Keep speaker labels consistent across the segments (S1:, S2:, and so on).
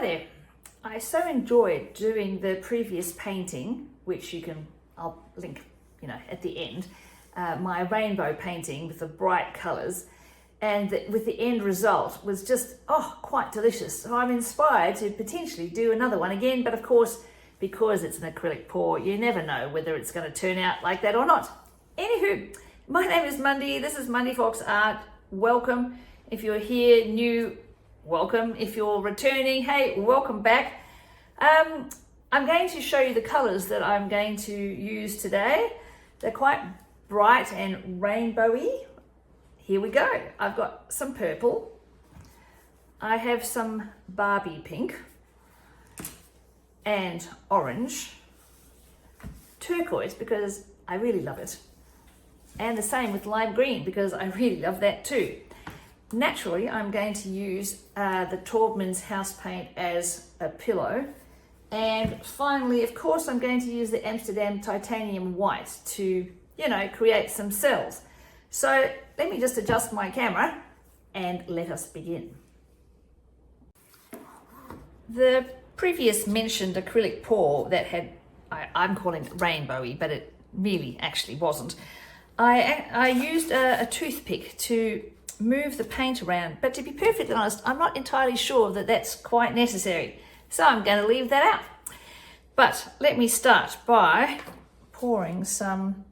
S1: Hi there. I so enjoyed doing the previous painting, which I'll link, at the end, my rainbow painting with the bright colours, and with the end result was just, quite delicious. So I'm inspired to potentially do another one again, but of course, because it's an acrylic pour, you never know whether it's going to turn out like that or not. Anywho, my name is Mundy. This is Mundy Fox Art. Welcome. If you're here new, welcome. If you're returning, hey, welcome back. I'm going to show you the colours that I'm going to use today. They're quite bright and rainbowy. Here we go. I've got some purple. I have some Barbie pink and orange, turquoise because I really love it, and the same with lime green because I really love that too. Naturally, I'm going to use the Taubman's house paint as a pillow. And finally, of course, I'm going to use the Amsterdam Titanium White to, create some cells. So let me just adjust my camera and let us begin. The previous mentioned acrylic pour that had, I'm calling it rainbowy, but it really actually wasn't. I used a toothpick to move the paint around, but to be perfectly honest, I'm not entirely sure that that's quite necessary. So I'm going to leave that out. But let me start by pouring some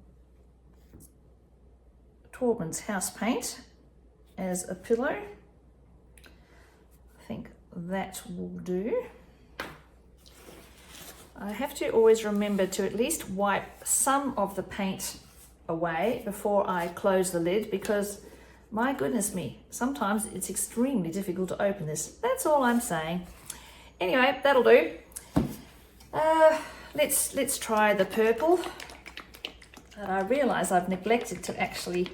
S1: Taubman's house paint as a pillow. I think that will do. I have to always remember to at least wipe some of the paint away before I close the lid because my goodness me, sometimes it's extremely difficult to open this. That's all I'm saying. Anyway, that'll do. Let's try the purple. I realise I've neglected to actually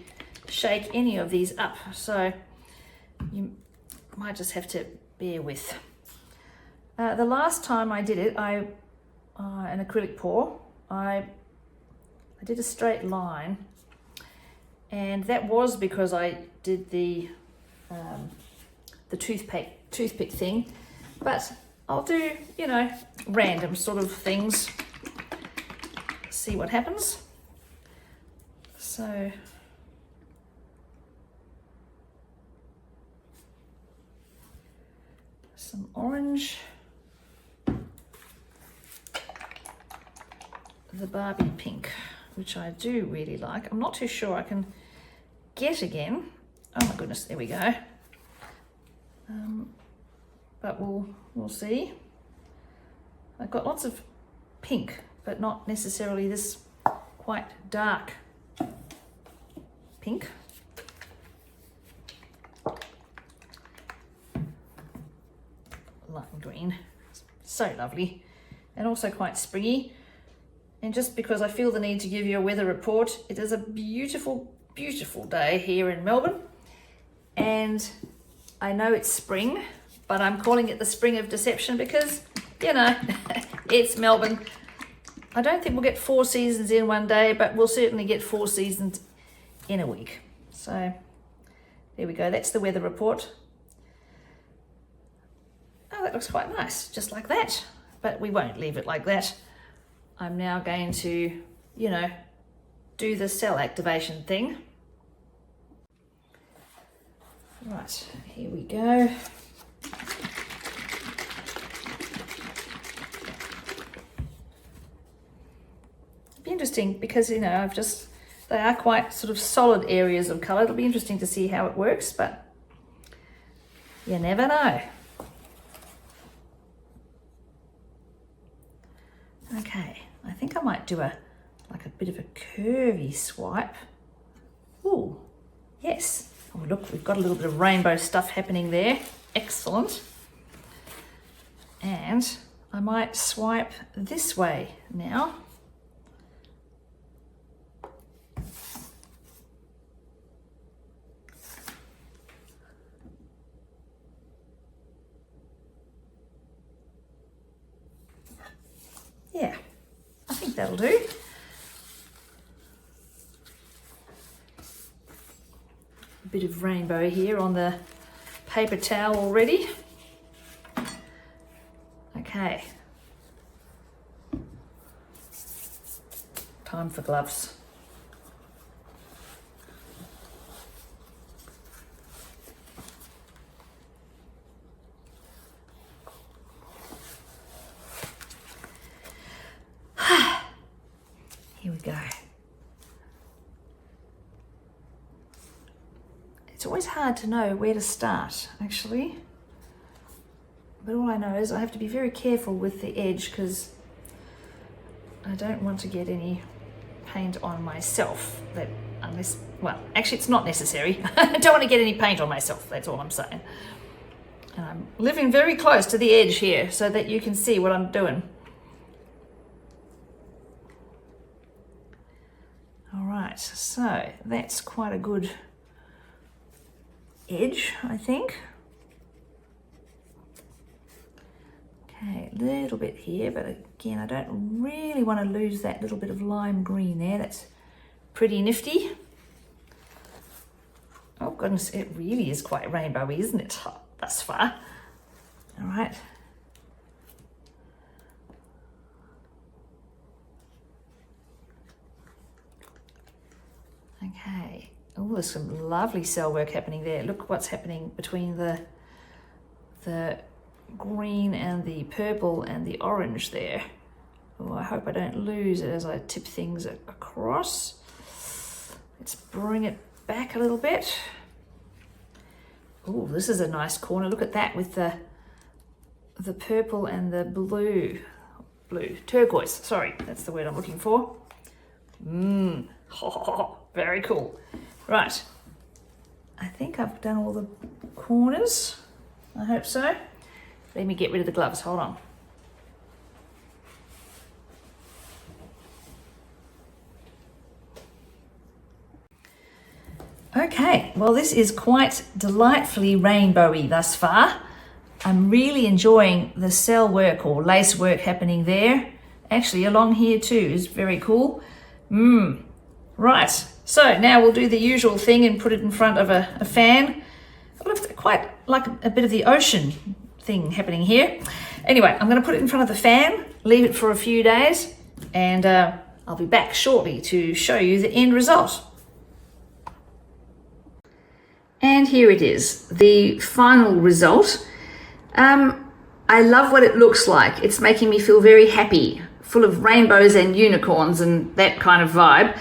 S1: shake any of these up, so you might just have to bear with. The last time I did it, an acrylic pour, I did a straight line, and that was because I did the toothpick thing, but I'll do, random sort of things, see what happens. So, some orange, the Barbie pink, which I do really like. I'm not too sure I can get again. Oh my goodness, there we go. But we'll see. I've got lots of pink, but not necessarily this quite dark pink. Lime green, so lovely, and also quite springy. And just because I feel the need to give you a weather report, it is a beautiful, beautiful day here in Melbourne. And I know it's spring, but I'm calling it the spring of deception because, it's Melbourne. I don't think we'll get 4 seasons in one day, but we'll certainly get 4 seasons in a week. So there we go. That's the weather report. Oh, that looks quite nice, just like that. But we won't leave it like that. I'm now going to, do the cell activation thing. Right, here we go. It'll be interesting because, they are quite sort of solid areas of colour. It'll be interesting to see how it works, but you never know. Okay, I think I might do a bit of a curvy swipe. Ooh, yes. Oh, look, we've got a little bit of rainbow stuff happening there. Excellent. And I might swipe this way now. Yeah, I think that'll do. A bit of rainbow here on the paper towel already. Okay. Time for gloves. Here we go. It's always hard to know where to start, actually. But all I know is I have to be very careful with the edge because I don't want to get any paint on myself. That unless, well, actually it's not necessary. I don't want to get any paint on myself, that's all I'm saying. And I'm living very close to the edge here so that you can see what I'm doing. All right, so that's quite a good edge, I think. Okay, a little bit here, but again, I don't really want to lose that little bit of lime green there. That's pretty nifty. Oh goodness, it really is quite rainbowy, isn't it, thus far? All right. Okay. Oh, there's some lovely cell work happening there. Look what's happening between the green and the purple and the orange there. Oh, I hope I don't lose it as I tip things across. Let's bring it back a little bit. Oh, this is a nice corner. Look at that with the purple and the blue turquoise. Sorry, that's the word I'm looking for. Very cool. Right, I think I've done all the corners. I hope so. Let me get rid of the gloves, hold on. Okay, well this is quite delightfully rainbowy thus far. I'm really enjoying the cell work or lace work happening there. Actually along here too is very cool. Right, so now we'll do the usual thing and put it in front of a fan. Quite like a bit of the ocean thing happening here. Anyway, I'm going to put it in front of the fan, leave it for a few days, and I'll be back shortly to show you the end result. And here it is, the final result. I love what it looks like. It's making me feel very happy, full of rainbows and unicorns and that kind of vibe.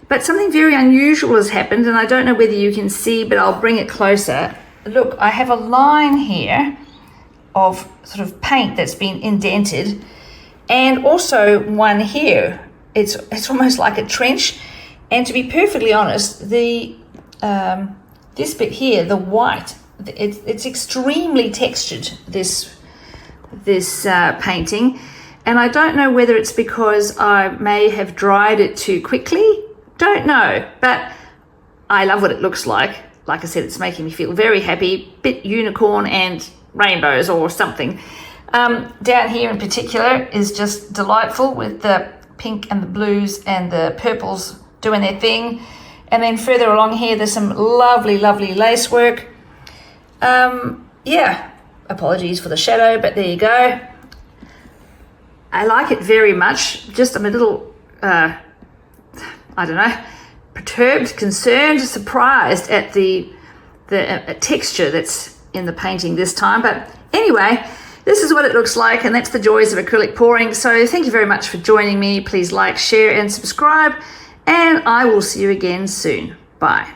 S1: But something very unusual has happened, and I don't know whether you can see, but I'll bring it closer. Look, I have a line here of sort of paint that's been indented, and also one here. It's almost like a trench. And to be perfectly honest, the this bit here, the white, it's extremely textured, this painting, and I don't know whether it's because I may have dried it too quickly. Don't know, but I love what it looks like. Like I said, it's making me feel very happy, bit unicorn and rainbows or something. Down here in particular is just delightful with the pink and the blues and the purples doing their thing. And then further along here, there's some lovely, lovely lace work. Yeah, apologies for the shadow, but there you go. I like it very much. Just I'm a little, I don't know, perturbed, concerned, surprised at the texture that's in the painting this time. But anyway, this is what it looks like, and that's the joys of acrylic pouring. So thank you very much for joining me. Please like, share, and subscribe, and I will see you again soon. Bye.